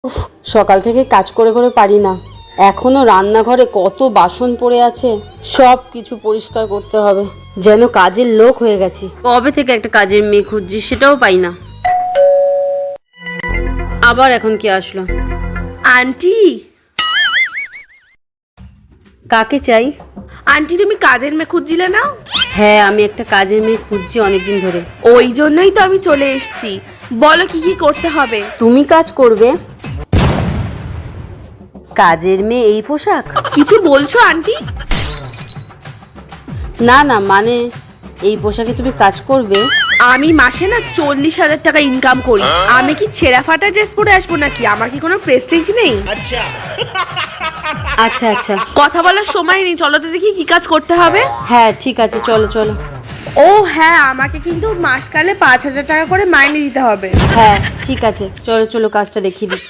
উফ, সকাল থেকে কাজ করে করে পারি না। এখনো রান্নাঘরে কত বাসন পড়ে আছে, সব কিছু পরিষ্কার করতে হবে। যেন কাজের লোক হয়ে গেছি। কবে থেকে একটা কাজের মেয়ে খুঁজছি, সেটাও পাই না। আবার এখন কে আসলো? আন্টি, কাকে চাই? আন্টি তুমি কাজের মেয়ে খুঁজছিলে না? হ্যাঁ, আমি একটা কাজের মেয়ে খুঁজছি অনেকদিন ধরে। ওই জন্যই তো আমি চলে এসেছি। বলো কি কি করতে হবে। তুমি কাজ করবে? কাজের মেয়ে এই পোশাক? কিছু বলছো আন্টি? না না, মানে এই পোশাকে তুমি কাজ করবে? আমি মাসে না 40,000 টাকা ইনকাম করি। আমি কি ছেঁড়া ফাটা ড্রেস পরে আসবো নাকি? আমার কি কোনো প্রেস্টিজ নেই? আচ্ছা আচ্ছা, কথা বলার সময় নেই, চলো তো দেখি কি কাজ করতে হবে। হ্যাঁ ঠিক আছে, চলো চলো। ও হ্যাঁ, আমাকে কিন্তু মাসকালে 5,000 টাকা করে মাইনে দিতে হবে। হ্যাঁ ঠিক আছে, চলো চলো কাজটা দেখিয়ে দিই।